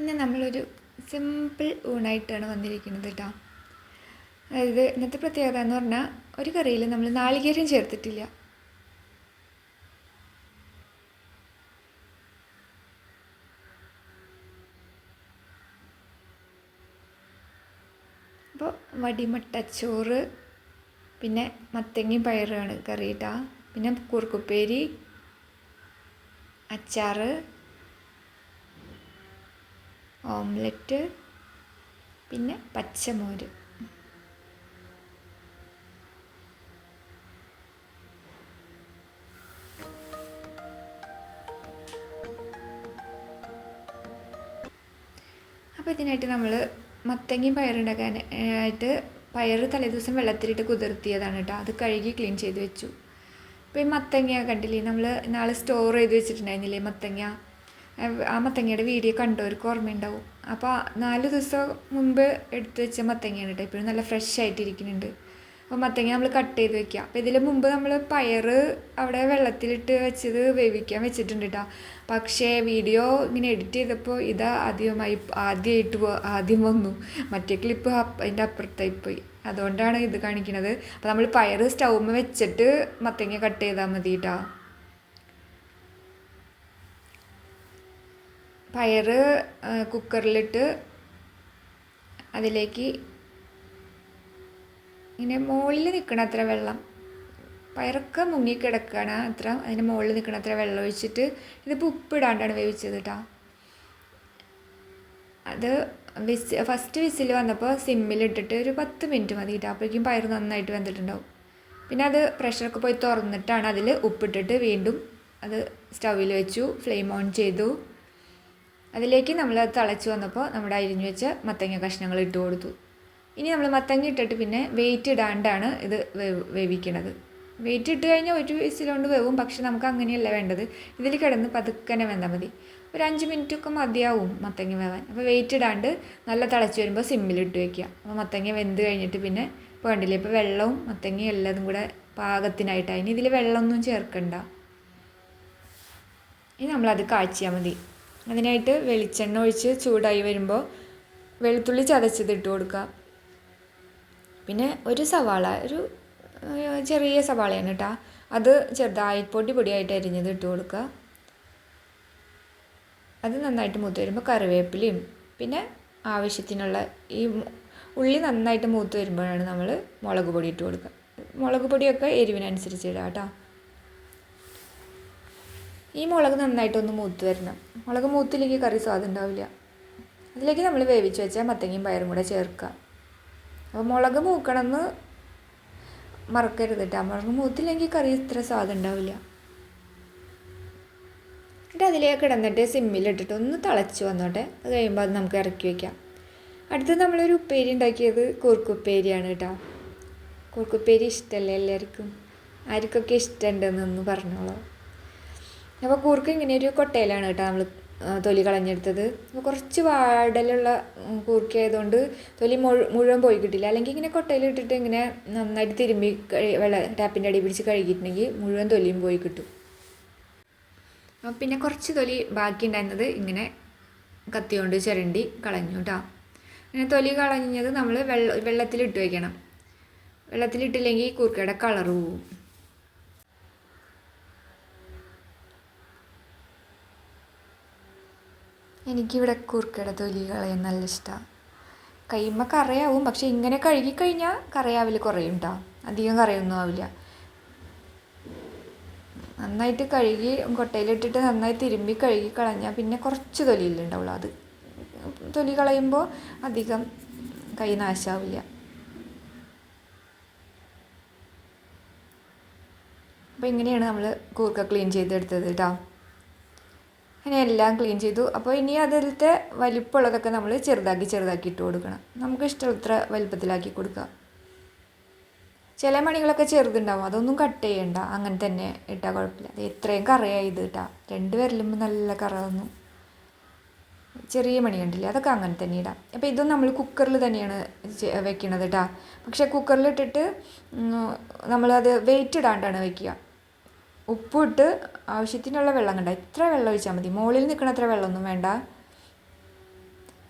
ഇന്ന് നമ്മളൊരു സിമ്പിൾ ഊണായിട്ടാണ് വന്നിരിക്കുന്നത് കേട്ടോ. അതായത് ഇന്നത്തെ പ്രത്യേകത എന്ന് പറഞ്ഞാൽ ഒരു കറിയിൽ നമ്മൾ നാളികേരം ചേർത്തിട്ടില്ല. അപ്പോൾ വടിമട്ടച്ചോറ്, പിന്നെ മത്തങ്ങയും പയറുമാണ് കറി കേട്ടോ. പിന്നെ കൂർക്കുപ്പേരി, അച്ചാറ്, ഓംലെറ്റ്, പിന്നെ പച്ചമോര്. അപ്പോൾ ഇതിനായിട്ട് നമ്മൾ മത്തങ്ങയും പയറുണ്ടാക്കാനായിട്ട് പയർ തലേദിവസം വെള്ളത്തിലിട്ട് കുതിർത്തിയതാണ് കേട്ടോ. അത് കഴുകി ക്ലീൻ ചെയ്ത് വെച്ചു. അപ്പോൾ ഈ മത്തങ്ങ കണ്ടില്ലേ, നമ്മൾ നാളെ സ്റ്റോർ ചെയ്ത് വെച്ചിട്ടുണ്ടായിരുന്നില്ലേ മത്തങ്ങ, ആ മത്തങ്ങയുടെ വീഡിയോ കണ്ടവർക്ക് ഓർമ്മയുണ്ടാവും. അപ്പോൾ 4 ദിവസം മുമ്പ് എടുത്ത് വെച്ച മത്തങ്ങയാണ് കേട്ടോ. ഇപ്പോഴും നല്ല ഫ്രഷ് ആയിട്ടിരിക്കുന്നുണ്ട്. അപ്പോൾ മത്തങ്ങ നമ്മൾ കട്ട് ചെയ്ത് വെക്കുക. അപ്പോൾ ഇതിന് മുമ്പ് നമ്മൾ പയർ അവിടെ വെള്ളത്തിലിട്ട് വെച്ചത് വേവിക്കാൻ വെച്ചിട്ടുണ്ട് കേട്ടോ. പക്ഷേ വീഡിയോ ഇങ്ങനെ എഡിറ്റ് ചെയ്തപ്പോൾ ഇത് ആദ്യം വന്നു. മറ്റേ ക്ലിപ്പ് അതിൻ്റെ അപ്പുറത്തായി പോയി. അതുകൊണ്ടാണ് ഇത് കാണിക്കുന്നത്. അപ്പോൾ നമ്മൾ പയർ സ്റ്റൗമ്മ വെച്ചിട്ട് മത്തങ്ങ കട്ട് ചെയ്താൽ മതി കേട്ടോ. പയർ കുക്കറിലിട്ട് അതിലേക്ക് ഇങ്ങനെ മുകളിൽ നിൽക്കണ അത്ര വെള്ളം, പയറൊക്കെ മുങ്ങിക്കിടക്കണം അത്ര, അതിൻ്റെ മുകളിൽ നിൽക്കണ അത്ര വെള്ളം ഒഴിച്ചിട്ട്, ഇതിപ്പോൾ ഉപ്പിടാണ്ടാണ് വേവിച്ചത് കേട്ടോ. അത് ഫസ്റ്റ് വിസിൽ വന്നപ്പോൾ സിമ്മിലിട്ടിട്ട് ഒരു 10 മിനിറ്റ് മതി കേട്ടോ. അപ്പോഴേക്കും പയർ നന്നായിട്ട് വെന്തിട്ടുണ്ടാവും. പിന്നെ അത് പ്രഷറൊക്കെ പോയി തുറന്നിട്ടാണ് അതിൽ ഉപ്പിട്ടിട്ട് വീണ്ടും അത് സ്റ്റൗവിൽ വെച്ചു, ഫ്ലെയിം ഓൺ ചെയ്തു. അതിലേക്ക് നമ്മൾ തിളച്ച് വന്നപ്പോൾ നമ്മുടെ അരിഞ്ഞു വെച്ച മത്തങ്ങ കഷ്ണങ്ങൾ ഇട്ട് കൊടുത്തു. ഇനി നമ്മൾ മത്തങ്ങ ഇട്ടിട്ട് പിന്നെ വെയിറ്റ് ഇടാണ്ടാണ് ഇത് വേവിക്കണത്. വെയിറ്റ് ഇട്ട് കഴിഞ്ഞാൽ ഒരു വിസിലുകൊണ്ട് വേവും. പക്ഷെ നമുക്ക് അങ്ങനെയല്ല വേണ്ടത്. ഇതിൽ കിടന്ന് പതുക്കനെ വെന്താൽ മതി. ഒരു 5 മിനിറ്റൊക്കെ മതിയാവും മത്തങ്ങ വേവാൻ. അപ്പോൾ വെയിറ്റ് ഇടാണ്ട് നല്ല തിളച്ച് വരുമ്പോൾ സിമ്മിലിട്ട് വയ്ക്കുക. അപ്പോൾ മത്തങ്ങ വെന്ത് കഴിഞ്ഞിട്ട് പിന്നെ ഇപ്പോൾ കണ്ടില്ലേ, ഇപ്പോൾ വെള്ളവും മത്തങ്ങയും എല്ലാതും കൂടെ പാകത്തിനായിട്ടാണ്. ഇനി ഇതിൽ വെള്ളമൊന്നും ചേർക്കണ്ട. ഇനി നമ്മളത് കാച്ചിയാൽ മതി. അതിനായിട്ട് വെളിച്ചെണ്ണ ഒഴിച്ച് ചൂടായി വരുമ്പോൾ വെളുത്തുള്ളി ചതച്ചത് ഇട്ട് കൊടുക്കുക. പിന്നെ ഒരു സവാള, ഒരു ചെറിയ സവാളയാണ് കേട്ടോ, അത് ചെറുതായി പൊടിയായിട്ട് അരിഞ്ഞത് ഇട്ട് കൊടുക്കുക. അത് നന്നായിട്ട് മൂത്ത് വരുമ്പോൾ കറിവേപ്പിലയും പിന്നെ ആവശ്യത്തിനുള്ള ഈ ഉള്ളി നന്നായിട്ട് മൂത്ത് വരുമ്പോഴാണ് നമ്മൾ മുളക് പൊടി ഇട്ട് കൊടുക്കുക. മുളക് പൊടിയൊക്കെ എരിവിനനുസരിച്ച് ഇടാം കേട്ടോ. ഈ മുളക് നന്നായിട്ടൊന്ന് മൂത്ത് വരണം. മുളക് മൂത്തില്ലെങ്കിൽ കറി സ്വാദം ഉണ്ടാവില്ല. അതിലേക്ക് നമ്മൾ വേവിച്ച് വെച്ചാൽ മത്തങ്ങയും പയറും കൂടെ ചേർക്കുക. അപ്പോൾ മുളക് മൂക്കണമെന്ന് മറക്കരുത് കേട്ടോ. മുളക് മൂത്തില്ലെങ്കിൽ കറി ഇത്ര സ്വാദം ഉണ്ടാവില്ല. എന്നിട്ട് അതിലേക്ക് കിടന്നിട്ട് സിമ്മിലിട്ടിട്ട് ഒന്ന് തിളച്ച് വന്നോട്ടെ. അത് കഴിയുമ്പോൾ അത് നമുക്ക് ഇറക്കി വയ്ക്കാം. അടുത്ത് നമ്മളൊരു ഉപ്പേരി ഉണ്ടാക്കിയത് കൂർക്കുപ്പേരിയാണ് കേട്ടോ. കൂർക്കുപ്പേരി ഇഷ്ടമല്ലേ എല്ലാവർക്കും? ആർക്കൊക്കെ ഇഷ്ടമുണ്ടെന്നൊന്ന് പറഞ്ഞോളൂ. അപ്പോൾ കൂർക്ക് ഇങ്ങനെ ഒരു കൊട്ടയിലാണ് കേട്ടോ നമ്മൾ തൊലി കളഞ്ഞെടുത്തത്. അപ്പോൾ കുറച്ച് വാടലുള്ള കൂർക്കയായതുകൊണ്ട് തൊലി മുഴുവൻ പോയി കിട്ടില്ല. അല്ലെങ്കിൽ ഇങ്ങനെ കൊട്ടയിലിട്ടിട്ട് ഇങ്ങനെ നന്നായിട്ട് തിരുമ്പി ടാപ്പിൻ്റെ അടി പിടിച്ച് കഴുകിയിട്ടുണ്ടെങ്കിൽ മുഴുവൻ തൊലിയും പോയി കിട്ടും. പിന്നെ കുറച്ച് തൊലി ബാക്കി ഉണ്ടായിരുന്നത് ഇങ്ങനെ കത്തി കൊണ്ട് ചിരണ്ടി കളഞ്ഞു കേട്ടോ. അങ്ങനെ തൊലി കളഞ്ഞത് നമ്മൾ വെള്ളത്തിലിട്ട് വയ്ക്കണം. വെള്ളത്തിലിട്ടില്ലെങ്കിൽ കൂർക്കയുടെ കളർ പോവും. എനിക്കിവിടെ കൂർക്കയുടെ തൊലി കളയാൻ നല്ല ഇഷ്ടമാണ്. കയ്യുമ്പോൾ കറയാവും. പക്ഷെ ഇങ്ങനെ കഴുകിക്കഴിഞ്ഞാൽ കറയാവില്ല, കുറയും കേട്ടോ. അധികം കറയൊന്നും ആവില്ല. നന്നായിട്ട് കഴുകി കൊട്ടയിലിട്ടിട്ട് നന്നായി തിരുമ്പി കഴുകി കളഞ്ഞാൽ പിന്നെ കുറച്ച് തൊലിയില്ലുണ്ടാവുള്ളൂ. അത് തൊലി കളയുമ്പോൾ അധികം കൈ നാശാവില്ല. അപ്പോൾ ഇങ്ങനെയാണ് നമ്മൾ കൂർക്ക ക്ലീൻ ചെയ്തെടുത്തത് കേട്ടോ. അങ്ങനെ എല്ലാം ക്ലീൻ ചെയ്തു. അപ്പോൾ ഇനി അതിലത്തെ വലിപ്പമുള്ളതൊക്കെ നമ്മൾ ചെറുതാക്കി ഇട്ട് കൊടുക്കണം. നമുക്ക് ഇഷ്ടമുള്ളത്ര വലിപ്പത്തിലാക്കി കൊടുക്കുക. ചില മണികളൊക്കെ ചെറുതുണ്ടാവും, അതൊന്നും കട്ട് ചെയ്യണ്ട, അങ്ങനെ തന്നെ ഇട്ടാൽ കുഴപ്പമില്ല. അത് എത്രയും കറയായി ഇത് കേട്ടോ. 2 വിരലുമ്പോൾ നല്ല കറ വന്നു. ചെറിയ മണി കണ്ടില്ലേ, അതൊക്കെ അങ്ങനെ തന്നെ ഇടാം. അപ്പോൾ ഇതും നമ്മൾ കുക്കറിൽ തന്നെയാണ് വെക്കണത് കേട്ടോ. പക്ഷേ കുക്കറിലിട്ടിട്ട് നമ്മളത് വെയിറ്റ് ഇടാണ്ടാണ് വെക്കുക. ഉപ്പിട്ട് ആവശ്യത്തിനുള്ള വെള്ളം കണ്ട ഇത്ര വെള്ളം ഒഴിച്ചാൽ മതി. മുകളിൽ നിൽക്കണ അത്ര വെള്ളമൊന്നും വേണ്ട.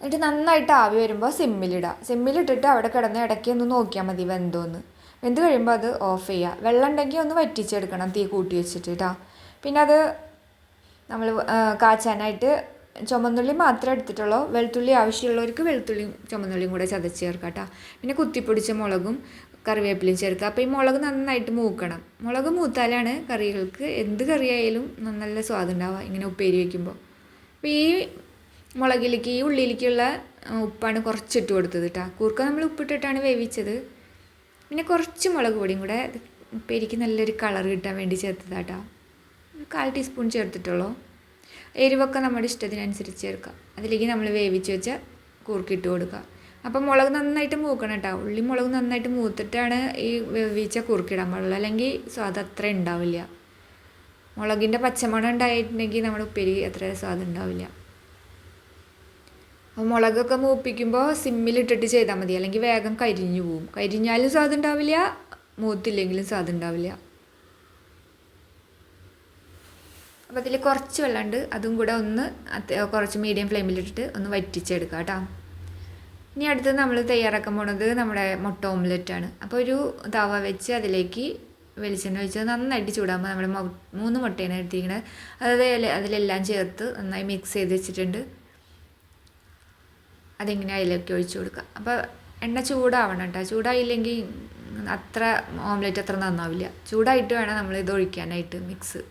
എന്നിട്ട് നന്നായിട്ട് ആവി വരുമ്പോൾ സിമ്മിലിട്ടിട്ട് അവിടെ കിടന്ന് ഇടയ്ക്ക് ഒന്ന് നോക്കിയാൽ മതി വെന്തോന്ന്. വെന്ത് കഴിയുമ്പോൾ അത് ഓഫ് ചെയ്യുക. വെള്ളം ഉണ്ടെങ്കിൽ ഒന്ന് വറ്റിച്ചെടുക്കണം തീ കൂട്ടി വെച്ചിട്ട് കേട്ടോ. പിന്നെ അത് നമ്മൾ കാച്ചാനായിട്ട് ചുമന്നുള്ളി മാത്രമേ എടുത്തിട്ടുള്ളൂ. വെളുത്തുള്ളി ആവശ്യമുള്ളവർക്ക് വെളുത്തുള്ളിയും ചുമന്നുള്ളിയും കൂടെ ചതച്ച് ചേർക്കാം കേട്ടോ. പിന്നെ കുത്തിപ്പൊടിച്ച മുളകും കറിവേപ്പിലയും ചേർക്കുക. അപ്പോൾ ഈ മുളക് നന്നായിട്ട് മൂക്കണം. മുളക് മൂത്താലാണ് കറികൾക്ക് എന്ത് കറിയായാലും നല്ല സ്വാദുണ്ടാവുക ഇങ്ങനെ ഉപ്പേരി വയ്ക്കുമ്പോൾ. അപ്പോൾ ഈ മുളകിലേക്ക് ഈ ഉള്ളിലേക്കുള്ള ഉപ്പാണ് കുറച്ചിട്ട് കൊടുത്തത് കേട്ടോ. കൂർക്ക നമ്മൾ ഉപ്പിട്ടിട്ടാണ് വേവിച്ചത്. പിന്നെ കുറച്ച് മുളക് പൊടിയും കൂടെ ഉപ്പേരിക്ക് നല്ലൊരു കളർ കിട്ടാൻ വേണ്ടി ചേർത്തതാട്ടോ. 1/4 ടീസ്പൂൺ ചേർത്തിട്ടുള്ളൂ. എരിവൊക്കെ നമ്മുടെ ഇഷ്ടത്തിനനുസരിച്ച് ചേർക്കാം. അതിലേക്ക് നമ്മൾ വേവിച്ച് വെച്ച കൂർക്കിട്ട് കൊടുക്കുക. അപ്പം മുളക് നന്നായിട്ട് മൂക്കണം കേട്ടോ. മുളക് നന്നായിട്ട് മൂത്തിട്ടാണ് ഈ വേവിച്ച കൂർക്കിടാൻ പാടുള്ളൂ. അല്ലെങ്കിൽ സ്വാദ് അത്ര ഉണ്ടാവില്ല. മുളകിൻ്റെ പച്ചമണം ഉണ്ടായിട്ടുണ്ടെങ്കിൽ നമ്മുടെ ഉപ്പേരി അത്ര സ്വാദ് ഉണ്ടാവില്ല. അപ്പോൾ മുളകൊക്കെ മൂപ്പിക്കുമ്പോൾ സിമ്മിലിട്ടിട്ട് ചെയ്താൽ മതി. അല്ലെങ്കിൽ വേഗം കരിഞ്ഞു പോവും. കരിഞ്ഞാലും സ്വാദ് ഉണ്ടാവില്ല, മൂത്തില്ലെങ്കിലും സ്വാദ് ഉണ്ടാവില്ല. അപ്പോൾ അതിൽ കുറച്ച് വെള്ളമുണ്ട്, അതും കൂടെ ഒന്ന് കുറച്ച് മീഡിയം ഫ്ലെയിമിലിട്ടിട്ട് ഒന്ന് വറ്റിച്ചെടുക്കാം കേട്ടോ. ഇനി അടുത്ത് നമ്മൾ തയ്യാറാക്കാൻ പോണത് നമ്മുടെ മുട്ട ഓംലെറ്റാണ്. അപ്പോൾ ഒരു തവ വെച്ച് അതിലേക്ക് വെളിച്ചെണ്ണ ഒഴിച്ച് നന്നായിട്ട് ചൂടാകുമ്പോൾ നമ്മുടെ 3 മുട്ടയാണ് എടുത്തിരിക്കുന്നത്. അതായത് അതിലെല്ലാം ചേർത്ത് നന്നായി മിക്സ് ചെയ്ത് വെച്ചിട്ടുണ്ട്. അതിങ്ങനെ അതിലേക്ക് ഒഴിച്ച് കൊടുക്കുക. അപ്പോൾ എണ്ണ ചൂടാവണം കേട്ടോ. ചൂടായില്ലെങ്കിൽ അത്ര ഓംലെറ്റ് അത്ര നന്നാവില്ല. ചൂടായിട്ട് വേണം നമ്മൾ ഇത് ഒഴിക്കാനായിട്ട് മിക്സ്.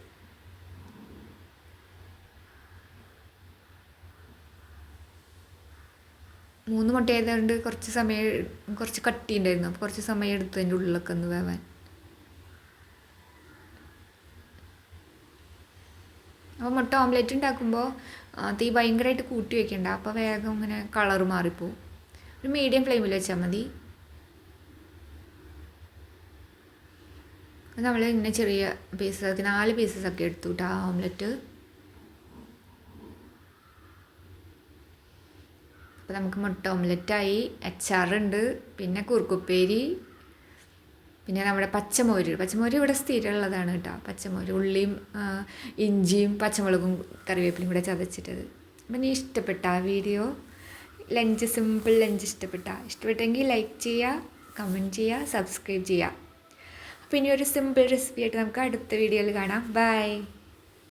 മൂന്ന് മുട്ട ആയതുകൊണ്ട് കുറച്ച് കട്ടി ഉണ്ടായിരുന്നു. അപ്പോൾ കുറച്ച് സമയം എടുത്തു അതിൻ്റെ ഉള്ളിലൊക്കെ ഒന്ന് വേവാൻ. അപ്പോൾ മുട്ട ഓംലെറ്റ് ഉണ്ടാക്കുമ്പോൾ തീ ഭയങ്കരമായിട്ട് കൂട്ടി വയ്ക്കണ്ട. അപ്പോൾ വേഗം ഇങ്ങനെ കളറ് മാറിപ്പോവും. ഒരു മീഡിയം ഫ്ലെയിമിൽ വെച്ചാൽ മതി. നമ്മൾ ഇങ്ങനെ ചെറിയ പീസൊക്കെ 4 പീസസൊക്കെ എടുത്തു കേട്ടോ ആ ഓംലെറ്റ്. അപ്പോൾ നമുക്ക് മുട്ട ഓംലെറ്റായി. അച്ചാറുണ്ട്, പിന്നെ കുറുക്കുപ്പേരി, പിന്നെ നമ്മുടെ പച്ചമോര് ഇവിടെ സ്ഥിരമുള്ളതാണ് കേട്ടോ. പച്ചമോര് ഉള്ളിയും ഇഞ്ചിയും പച്ചമുളകും കറിവേപ്പിലയും കൂടെ ചതച്ചിട്ടത്. അപ്പം നീ ഇഷ്ടപ്പെട്ട ആ വീഡിയോ സിമ്പിൾ ലഞ്ച് ഇഷ്ടപ്പെട്ടെങ്കിൽ ലൈക്ക് ചെയ്യുക, കമൻറ്റ് ചെയ്യുക, സബ്സ്ക്രൈബ് ചെയ്യുക. അപ്പോൾ ഇനി ഒരു സിമ്പിൾ റെസിപ്പി ആയിട്ട് നമുക്ക് അടുത്ത വീഡിയോയിൽ കാണാം. ബൈ.